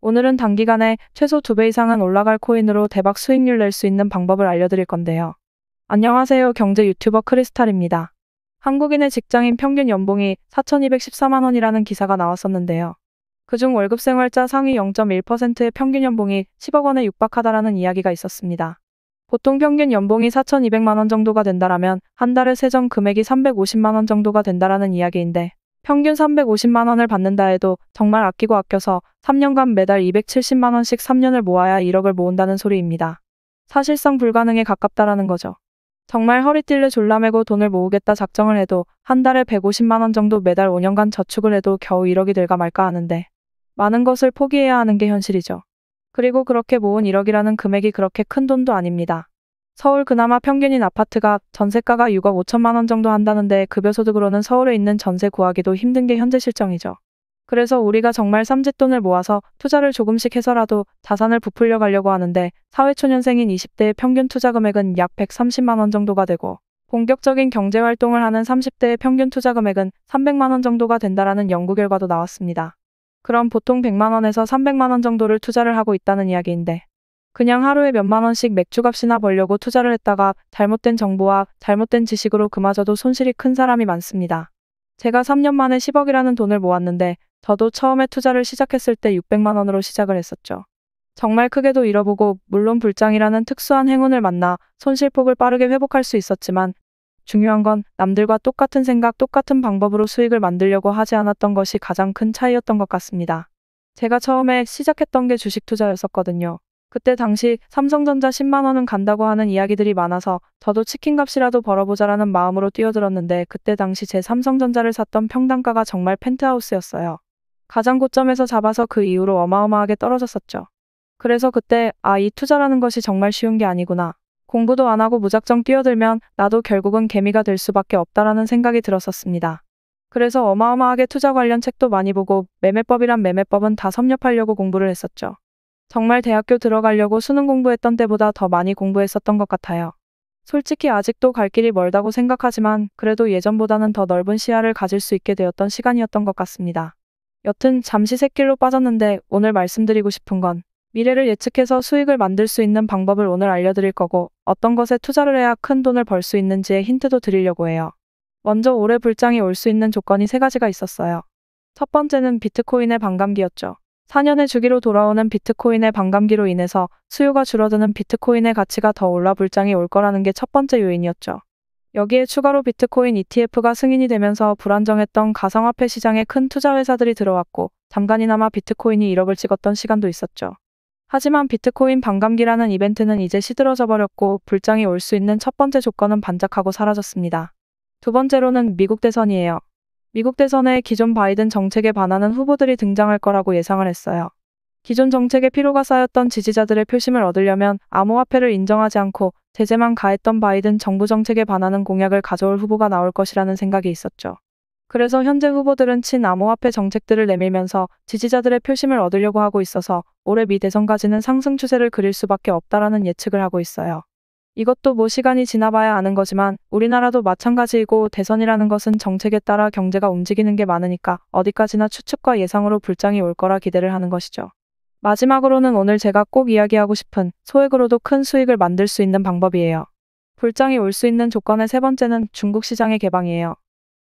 오늘은 단기간에 최소 2배 이상은 올라갈 코인으로 대박 수익률 낼 수 있는 방법을 알려드릴 건데요. 안녕하세요. 경제 유튜버 크리스탈입니다. 한국인의 직장인 평균 연봉이 4,214만 원이라는 기사가 나왔었는데요. 그중 월급 생활자 상위 0.1%의 평균 연봉이 10억 원에 육박하다라는 이야기가 있었습니다. 보통 평균 연봉이 4,200만 원 정도가 된다라면 한 달에 세전 금액이 350만 원 정도가 된다라는 이야기인데, 평균 350만 원을 받는다 해도 정말 아끼고 아껴서 3년간 매달 270만 원씩 3년을 모아야 1억을 모은다는 소리입니다. 사실상 불가능에 가깝다라는 거죠. 정말 허리띠를 졸라매고 돈을 모으겠다 작정을 해도 한 달에 150만 원 정도 매달 5년간 저축을 해도 겨우 1억이 될까 말까 하는데, 많은 것을 포기해야 하는 게 현실이죠. 그리고 그렇게 모은 1억이라는 금액이 그렇게 큰 돈도 아닙니다. 서울 그나마 평균인 아파트가 전세가가 6억 5천만 원 정도 한다는데 급여소득으로는 서울에 있는 전세 구하기도 힘든 게 현재 실정이죠. 그래서 우리가 정말 삼짓돈을 모아서 투자를 조금씩 해서라도 자산을 부풀려 가려고 하는데, 사회초년생인 20대의 평균 투자 금액은 약 130만 원 정도가 되고, 본격적인 경제활동을 하는 30대의 평균 투자 금액은 300만 원 정도가 된다라는 연구 결과도 나왔습니다. 그럼 보통 100만 원에서 300만 원 정도를 투자를 하고 있다는 이야기인데, 그냥 하루에 몇만 원씩 맥주값이나 벌려고 투자를 했다가 잘못된 정보와 잘못된 지식으로 그마저도 손실이 큰 사람이 많습니다. 제가 3년 만에 10억이라는 돈을 모았는데, 저도 처음에 투자를 시작했을 때 600만 원으로 시작을 했었죠. 정말 크게도 잃어보고, 물론 불장이라는 특수한 행운을 만나 손실폭을 빠르게 회복할 수 있었지만, 중요한 건 남들과 똑같은 생각, 똑같은 방법으로 수익을 만들려고 하지 않았던 것이 가장 큰 차이였던 것 같습니다. 제가 처음에 시작했던 게 주식 투자였었거든요. 그때 당시 삼성전자 10만 원은 간다고 하는 이야기들이 많아서 저도 치킨값이라도 벌어보자라는 마음으로 뛰어들었는데, 그때 당시 제 삼성전자를 샀던 평당가가 정말 펜트하우스였어요. 가장 고점에서 잡아서 그 이후로 어마어마하게 떨어졌었죠. 그래서 그때 이 투자라는 것이 정말 쉬운 게 아니구나. 공부도 안 하고 무작정 뛰어들면 나도 결국은 개미가 될 수밖에 없다라는 생각이 들었었습니다. 그래서 어마어마하게 투자 관련 책도 많이 보고, 매매법이란 매매법은 다 섭렵하려고 공부를 했었죠. 정말 대학교 들어가려고 수능 공부했던 때보다 더 많이 공부했었던 것 같아요. 솔직히 아직도 갈 길이 멀다고 생각하지만 그래도 예전보다는 더 넓은 시야를 가질 수 있게 되었던 시간이었던 것 같습니다. 여튼 잠시 샛길로 빠졌는데, 오늘 말씀드리고 싶은 건 미래를 예측해서 수익을 만들 수 있는 방법을 오늘 알려드릴 거고, 어떤 것에 투자를 해야 큰 돈을 벌 수 있는지의 힌트도 드리려고 해요. 먼저 올해 불장이 올 수 있는 조건이 3가지가 있었어요. 첫 번째는 비트코인의 반감기였죠. 4년의 주기로 돌아오는 비트코인의 반감기로 인해서 수요가 줄어드는 비트코인의 가치가 더 올라 불장이 올 거라는 게 첫 번째 요인이었죠. 여기에 추가로 비트코인 ETF가 승인이 되면서 불안정했던 가상화폐 시장에 큰 투자 회사들이 들어왔고, 잠깐이나마 비트코인이 1억을 찍었던 시간도 있었죠. 하지만 비트코인 반감기라는 이벤트는 이제 시들어져 버렸고, 불장이 올 수 있는 첫 번째 조건은 반짝하고 사라졌습니다. 두 번째로는 미국 대선이에요. 미국 대선에 기존 바이든 정책에 반하는 후보들이 등장할 거라고 예상을 했어요. 기존 정책에 피로가 쌓였던 지지자들의 표심을 얻으려면 암호화폐를 인정하지 않고 제재만 가했던 바이든 정부 정책에 반하는 공약을 가져올 후보가 나올 것이라는 생각이 있었죠. 그래서 현재 후보들은 친암호화폐 정책들을 내밀면서 지지자들의 표심을 얻으려고 하고 있어서 올해 미 대선까지는 상승 추세를 그릴 수밖에 없다라는 예측을 하고 있어요. 이것도 뭐 시간이 지나봐야 아는 거지만 우리나라도 마찬가지이고, 대선이라는 것은 정책에 따라 경제가 움직이는 게 많으니까 어디까지나 추측과 예상으로 불장이 올 거라 기대를 하는 것이죠. 마지막으로는 오늘 제가 꼭 이야기하고 싶은 소액으로도 큰 수익을 만들 수 있는 방법이에요. 불장이 올 수 있는 조건의 3번째는 중국 시장의 개방이에요.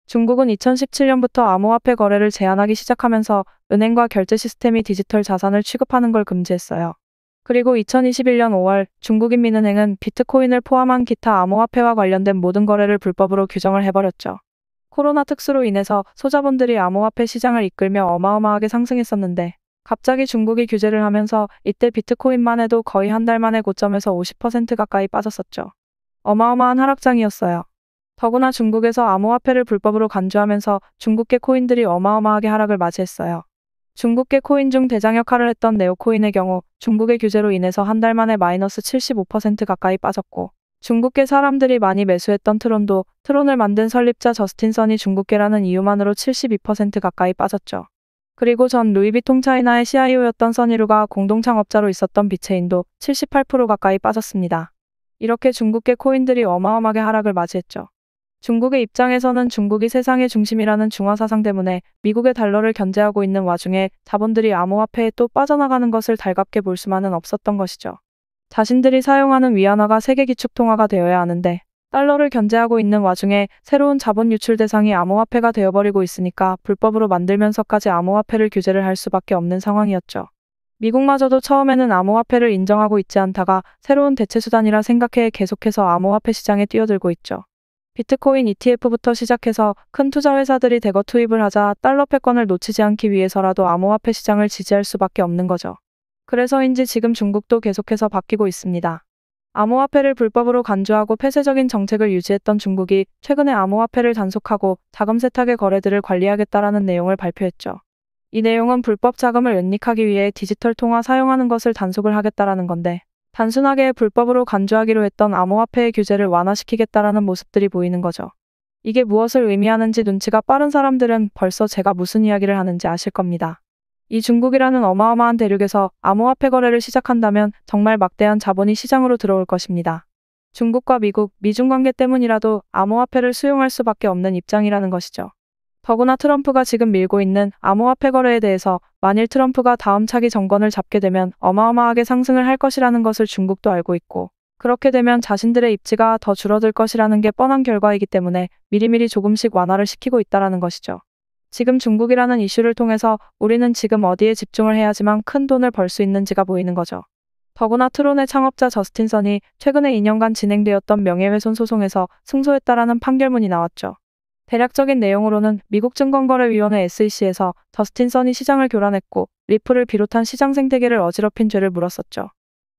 중국은 2017년부터 암호화폐 거래를 제한하기 시작하면서 은행과 결제 시스템이 디지털 자산을 취급하는 걸 금지했어요. 그리고 2021년 5월 중국인민은행은 비트코인을 포함한 기타 암호화폐와 관련된 모든 거래를 불법으로 규정을 해버렸죠. 코로나 특수로 인해서 소자본들이 암호화폐 시장을 이끌며 어마어마하게 상승했었는데, 갑자기 중국이 규제를 하면서 이때 비트코인만 해도 거의 한 달 만에 고점에서 50% 가까이 빠졌었죠. 어마어마한 하락장이었어요. 더구나 중국에서 암호화폐를 불법으로 간주하면서 중국계 코인들이 어마어마하게 하락을 맞이했어요. 중국계 코인 중 대장 역할을 했던 네오코인의 경우 중국의 규제로 인해서 한 달 만에 마이너스 75% 가까이 빠졌고, 중국계 사람들이 많이 매수했던 트론도 트론을 만든 설립자 저스틴 선이 중국계라는 이유만으로 72% 가까이 빠졌죠. 그리고 전 루이비통 차이나의 CIO였던 써니루가 공동 창업자로 있었던 비체인도 78% 가까이 빠졌습니다. 이렇게 중국계 코인들이 어마어마하게 하락을 맞이했죠. 중국의 입장에서는 중국이 세상의 중심이라는 중화 사상 때문에 미국의 달러를 견제하고 있는 와중에 자본들이 암호화폐에 또 빠져나가는 것을 달갑게 볼 수만은 없었던 것이죠. 자신들이 사용하는 위안화가 세계 기축통화가 되어야 하는데 달러를 견제하고 있는 와중에 새로운 자본 유출 대상이 암호화폐가 되어버리고 있으니까 불법으로 만들면서까지 암호화폐를 규제를 할 수밖에 없는 상황이었죠. 미국마저도 처음에는 암호화폐를 인정하고 있지 않다가 새로운 대체수단이라 생각해 계속해서 암호화폐 시장에 뛰어들고 있죠. 비트코인 ETF부터 시작해서 큰 투자회사들이 대거 투입을 하자 달러 패권을 놓치지 않기 위해서라도 암호화폐 시장을 지지할 수밖에 없는 거죠. 그래서인지 지금 중국도 계속해서 바뀌고 있습니다. 암호화폐를 불법으로 간주하고 폐쇄적인 정책을 유지했던 중국이 최근에 암호화폐를 단속하고 자금 세탁의 거래들을 관리하겠다라는 내용을 발표했죠. 이 내용은 불법 자금을 은닉하기 위해 디지털 통화 사용하는 것을 단속을 하겠다라는 건데 단순하게 불법으로 간주하기로 했던 암호화폐의 규제를 완화시키겠다라는 모습들이 보이는 거죠. 이게 무엇을 의미하는지 눈치가 빠른 사람들은 벌써 제가 무슨 이야기를 하는지 아실 겁니다. 이 중국이라는 어마어마한 대륙에서 암호화폐 거래를 시작한다면 정말 막대한 자본이 시장으로 들어올 것입니다. 중국과 미국, 미중 관계 때문이라도 암호화폐를 수용할 수밖에 없는 입장이라는 것이죠. 더구나 트럼프가 지금 밀고 있는 암호화폐 거래에 대해서 만일 트럼프가 다음 차기 정권을 잡게 되면 어마어마하게 상승을 할 것이라는 것을 중국도 알고 있고 그렇게 되면 자신들의 입지가 더 줄어들 것이라는 게 뻔한 결과이기 때문에 미리미리 조금씩 완화를 시키고 있다는 것이죠. 지금 중국이라는 이슈를 통해서 우리는 지금 어디에 집중을 해야지만 큰 돈을 벌 수 있는지가 보이는 거죠. 더구나 트론의 창업자 저스틴 선이 최근에 2년간 진행되었던 명예훼손 소송에서 승소했다라는 판결문이 나왔죠. 대략적인 내용으로는 미국 증권거래위원회 SEC에서 저스틴 선이 시장을 교란했고 리플을 비롯한 시장 생태계를 어지럽힌 죄를 물었었죠.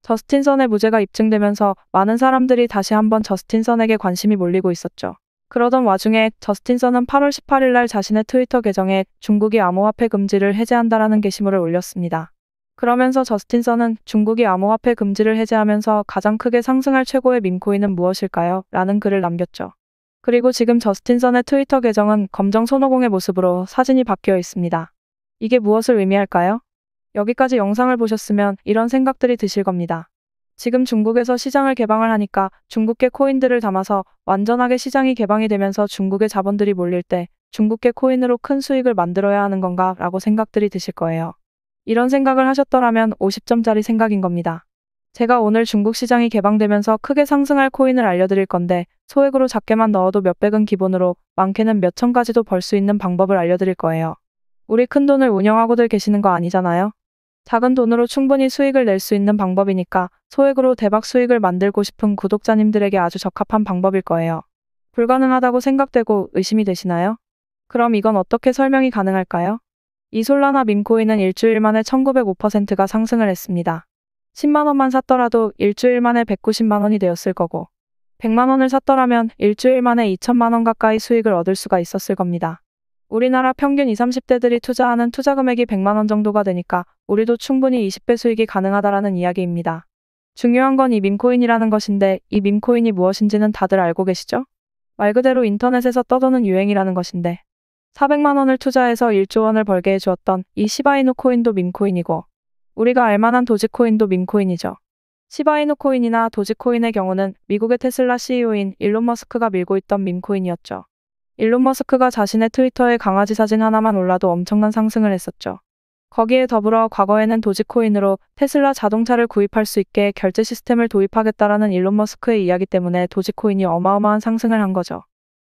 저스틴 선의 무죄가 입증되면서 많은 사람들이 다시 한번 저스틴 선에게 관심이 몰리고 있었죠. 그러던 와중에 저스틴 선은 8월 18일 날 자신의 트위터 계정에 중국이 암호화폐 금지를 해제한다라는 게시물을 올렸습니다. 그러면서 저스틴 선은 중국이 암호화폐 금지를 해제하면서 가장 크게 상승할 최고의 밈코인은 무엇일까요? 라는 글을 남겼죠. 그리고 지금 저스틴 선의 트위터 계정은 검정 손오공의 모습으로 사진이 바뀌어 있습니다. 이게 무엇을 의미할까요? 여기까지 영상을 보셨으면 이런 생각들이 드실 겁니다. 지금 중국에서 시장을 개방을 하니까 중국계 코인들을 담아서 완전하게 시장이 개방이 되면서 중국의 자본들이 몰릴 때 중국계 코인으로 큰 수익을 만들어야 하는 건가 라고 생각들이 드실 거예요. 이런 생각을 하셨더라면 50점짜리 생각인 겁니다. 제가 오늘 중국 시장이 개방되면서 크게 상승할 코인을 알려드릴 건데 소액으로 작게만 넣어도 몇백은 기본으로 많게는 몇천 가지도 벌 수 있는 방법을 알려드릴 거예요. 우리 큰 돈을 운영하고들 계시는 거 아니잖아요? 작은 돈으로 충분히 수익을 낼 수 있는 방법이니까 소액으로 대박 수익을 만들고 싶은 구독자님들에게 아주 적합한 방법일 거예요. 불가능하다고 생각되고 의심이 되시나요? 그럼 이건 어떻게 설명이 가능할까요? 이 솔라나 밈코인은 일주일 만에 1905%가 상승을 했습니다. 10만 원만 샀더라도 일주일 만에 190만 원이 되었을 거고 100만 원을 샀더라면 일주일 만에 2천만 원 가까이 수익을 얻을 수가 있었을 겁니다. 우리나라 평균 20, 30대들이 투자하는 투자 금액이 100만 원 정도가 되니까 우리도 충분히 20배 수익이 가능하다라는 이야기입니다. 중요한 건 이 밈코인이라는 것인데 이 밈코인이 무엇인지는 다들 알고 계시죠? 말 그대로 인터넷에서 떠도는 유행이라는 것인데 400만 원을 투자해서 1조 원을 벌게 해주었던 이 시바이누 코인도 밈코인이고 우리가 알만한 도지코인도 밈코인이죠. 시바이누 코인이나 도지코인의 경우는 미국의 테슬라 CEO인 일론 머스크가 밀고 있던 밈코인이었죠. 일론 머스크가 자신의 트위터에 강아지 사진 하나만 올라도 엄청난 상승을 했었죠. 거기에 더불어 과거에는 도지코인으로 테슬라 자동차를 구입할 수 있게 결제 시스템을 도입하겠다라는 일론 머스크의 이야기 때문에 도지코인이 어마어마한 상승을 한 거죠.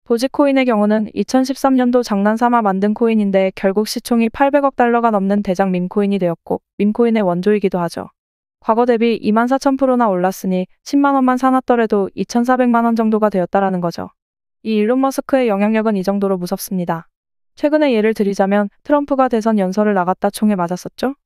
도지코인의 경우는 2013년도 장난삼아 만든 코인인데 결국 시총이 800억 달러가 넘는 대장 밈코인이 되었고 밈코인의 원조이기도 하죠. 과거 대비 24,000%나 올랐으니 10만 원만 사놨더라도 2,400만 원 정도가 되었다라는 거죠. 이 일론 머스크의 영향력은 이 정도로 무섭습니다. 최근에 예를 들자면 트럼프가 대선 연설을 나갔다 총에 맞았었죠?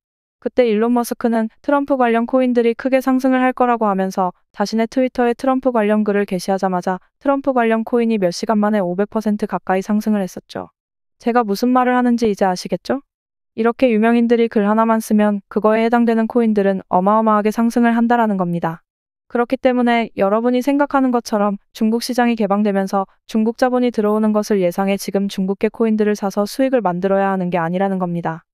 그때 일론 머스크는 트럼프 관련 코인들이 크게 상승을 할 거라고 하면서 자신의 트위터에 트럼프 관련 글을 게시하자마자 트럼프 관련 코인이 몇 시간 만에 500% 가까이 상승을 했었죠. 제가 무슨 말을 하는지 이제 아시겠죠? 이렇게 유명인들이 글 하나만 쓰면 그거에 해당되는 코인들은 어마어마하게 상승을 한다라는 겁니다. 그렇기 때문에 여러분이 생각하는 것처럼 중국 시장이 개방되면서 중국 자본이 들어오는 것을 예상해 지금 중국계 코인들을 사서 수익을 만들어야 하는 게 아니라는 겁니다.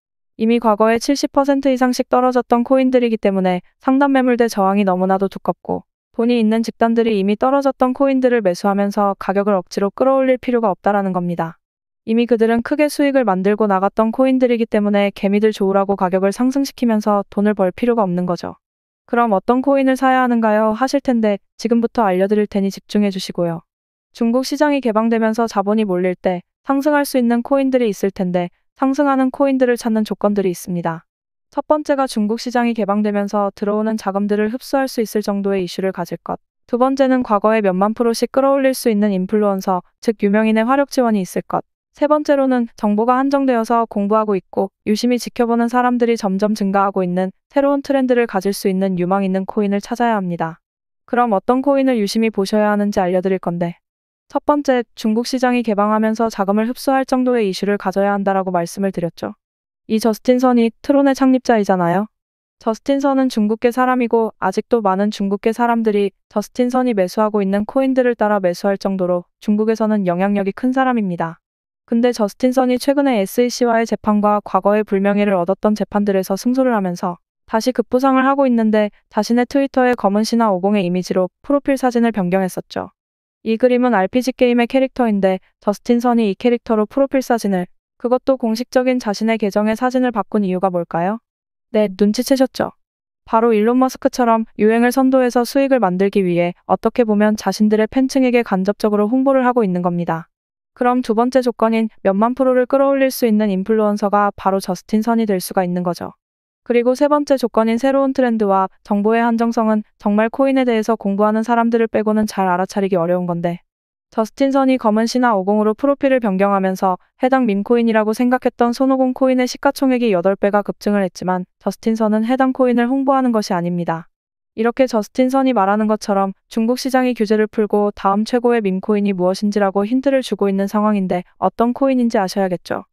이미 과거에 70% 이상씩 떨어졌던 코인들이기 때문에 상단 매물대 저항이 너무나도 두껍고 돈이 있는 집단들이 이미 떨어졌던 코인들을 매수하면서 가격을 억지로 끌어올릴 필요가 없다라는 겁니다. 이미 그들은 크게 수익을 만들고 나갔던 코인들이기 때문에 개미들 좋으라고 가격을 상승시키면서 돈을 벌 필요가 없는 거죠. 그럼 어떤 코인을 사야 하는가요? 하실 텐데 지금부터 알려드릴 테니 집중해 주시고요. 중국 시장이 개방되면서 자본이 몰릴 때 상승할 수 있는 코인들이 있을 텐데 상승하는 코인들을 찾는 조건들이 있습니다. 첫 번째가 중국 시장이 개방되면서 들어오는 자금들을 흡수할 수 있을 정도의 이슈를 가질 것. 두 번째는 과거에 몇만 프로씩 끌어올릴 수 있는 인플루언서, 즉 유명인의 화력 지원이 있을 것. 세 번째로는 정보가 한정되어서 공부하고 있고 유심히 지켜보는 사람들이 점점 증가하고 있는 새로운 트렌드를 가질 수 있는 유망 있는 코인을 찾아야 합니다. 그럼 어떤 코인을 유심히 보셔야 하는지 알려드릴 건데, 첫 번째, 중국 시장이 개방하면서 자금을 흡수할 정도의 이슈를 가져야 한다라고 말씀을 드렸죠. 이 저스틴 선이 트론의 창립자이잖아요. 저스틴 선은 중국계 사람이고 아직도 많은 중국계 사람들이 저스틴 선이 매수하고 있는 코인들을 따라 매수할 정도로 중국에서는 영향력이 큰 사람입니다. 근데 저스틴 선이 최근에 SEC와의 재판과 과거의 불명예를 얻었던 재판들에서 승소를 하면서 다시 급부상을 하고 있는데 자신의 트위터에 검은 신화 50의 이미지로 프로필 사진을 변경했었죠. 이 그림은 RPG 게임의 캐릭터인데 저스틴 선이 이 캐릭터로 프로필 사진을, 그것도 공식적인 자신의 계정의 사진을 바꾼 이유가 뭘까요? 네, 눈치채셨죠? 바로 일론 머스크처럼 유행을 선도해서 수익을 만들기 위해 어떻게 보면 자신들의 팬층에게 간접적으로 홍보를 하고 있는 겁니다. 그럼 두 번째 조건인 몇만 프로를 끌어올릴 수 있는 인플루언서가 바로 저스틴 선이 될 수가 있는 거죠. 그리고 세 번째 조건인 새로운 트렌드와 정보의 한정성은 정말 코인에 대해서 공부하는 사람들을 빼고는 잘 알아차리기 어려운 건데, 저스틴 선이 검은 신화 50으로 프로필을 변경하면서 해당 밈코인이라고 생각했던 손오공 코인의 시가총액이 8배가 급증을 했지만 저스틴 선은 해당 코인을 홍보하는 것이 아닙니다. 이렇게 저스틴 선이 말하는 것처럼 중국 시장이 규제를 풀고 다음 최고의 밈코인이 무엇인지라고 힌트를 주고 있는 상황인데 어떤 코인인지 아셔야겠죠.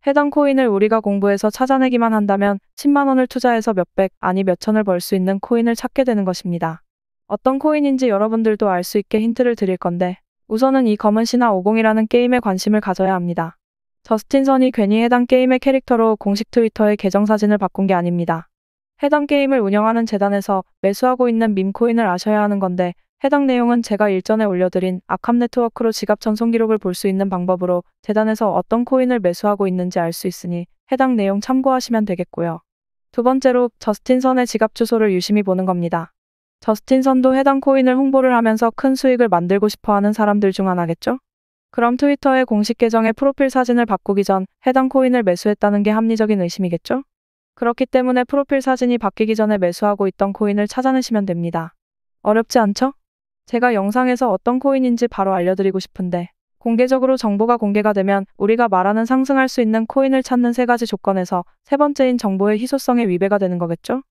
해당 코인을 우리가 공부해서 찾아내기만 한다면 10만 원을 투자해서 몇백, 아니 몇천을 벌 수 있는 코인을 찾게 되는 것입니다. 어떤 코인인지 여러분들도 알 수 있게 힌트를 드릴 건데, 우선은 이 검은 신화 50이라는 게임에 관심을 가져야 합니다. 저스틴 선이 괜히 해당 게임의 캐릭터로 공식 트위터의 계정 사진을 바꾼 게 아닙니다. 해당 게임을 운영하는 재단에서 매수하고 있는 밈코인을 아셔야 하는 건데, 해당 내용은 제가 일전에 올려드린 아캄 네트워크로 지갑 전송 기록을 볼 수 있는 방법으로 재단에서 어떤 코인을 매수하고 있는지 알 수 있으니 해당 내용 참고하시면 되겠고요. 두 번째로 저스틴 선의 지갑 주소를 유심히 보는 겁니다. 저스틴 선도 해당 코인을 홍보를 하면서 큰 수익을 만들고 싶어하는 사람들 중 하나겠죠? 그럼 트위터의 공식 계정의 프로필 사진을 바꾸기 전 해당 코인을 매수했다는 게 합리적인 의심이겠죠? 그렇기 때문에 프로필 사진이 바뀌기 전에 매수하고 있던 코인을 찾아내시면 됩니다. 어렵지 않죠? 제가 영상에서 어떤 코인인지 바로 알려드리고 싶은데, 공개적으로 정보가 공개가 되면 우리가 말하는 상승할 수 있는 코인을 찾는 세 가지 조건에서 세 번째인 정보의 희소성에 위배가 되는 거겠죠?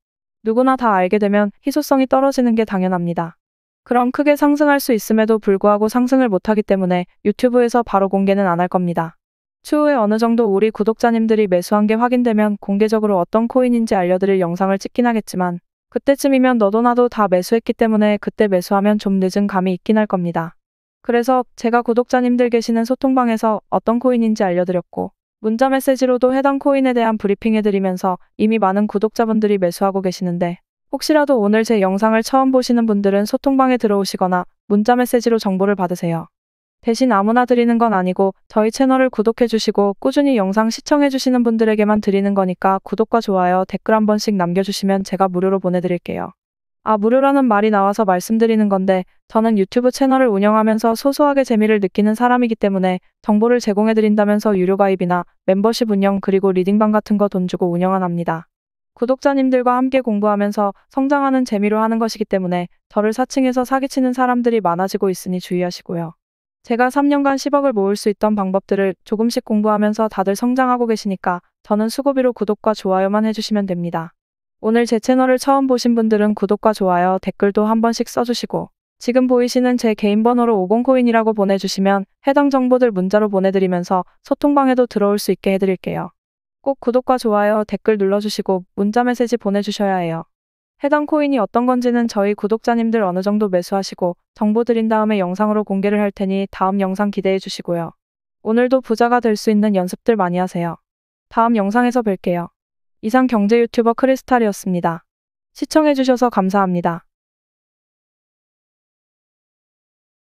누구나 다 알게 되면 희소성이 떨어지는 게 당연합니다. 그럼 크게 상승할 수 있음에도 불구하고 상승을 못하기 때문에 유튜브에서 바로 공개는 안 할 겁니다. 추후에 어느 정도 우리 구독자님들이 매수한 게 확인되면 공개적으로 어떤 코인인지 알려드릴 영상을 찍긴 하겠지만, 그때쯤이면 너도 나도 다 매수했기 때문에 그때 매수하면 좀 늦은 감이 있긴 할 겁니다. 그래서 제가 구독자님들 계시는 소통방에서 어떤 코인인지 알려드렸고, 문자 메시지로도 해당 코인에 대한 브리핑해드리면서 이미 많은 구독자분들이 매수하고 계시는데, 혹시라도 오늘 제 영상을 처음 보시는 분들은 소통방에 들어오시거나 문자 메시지로 정보를 받으세요. 대신 아무나 드리는 건 아니고 저희 채널을 구독해주시고 꾸준히 영상 시청해주시는 분들에게만 드리는 거니까 구독과 좋아요, 댓글 한 번씩 남겨주시면 제가 무료로 보내드릴게요. 무료라는 말이 나와서 말씀드리는 건데, 저는 유튜브 채널을 운영하면서 소소하게 재미를 느끼는 사람이기 때문에 정보를 제공해드린다면서 유료 가입이나 멤버십 운영 그리고 리딩방 같은 거 돈 주고 운영 안 합니다. 구독자님들과 함께 공부하면서 성장하는 재미로 하는 것이기 때문에 저를 사칭해서 사기치는 사람들이 많아지고 있으니 주의하시고요. 제가 3년간 10억을 모을 수 있던 방법들을 조금씩 공부하면서 다들 성장하고 계시니까 저는 수고비로 구독과 좋아요만 해주시면 됩니다. 오늘 제 채널을 처음 보신 분들은 구독과 좋아요, 댓글도 한 번씩 써주시고, 지금 보이시는 제 개인 번호로 50코인이라고 보내주시면 해당 정보들 문자로 보내드리면서 소통방에도 들어올 수 있게 해드릴게요. 꼭 구독과 좋아요, 댓글 눌러주시고 문자 메시지 보내주셔야 해요. 해당 코인이 어떤 건지는 저희 구독자님들 어느 정도 매수하시고 정보 드린 다음에 영상으로 공개를 할 테니 다음 영상 기대해 주시고요. 오늘도 부자가 될 수 있는 연습들 많이 하세요. 다음 영상에서 뵐게요. 이상 경제 유튜버 크리스탈이었습니다. 시청해 주셔서 감사합니다.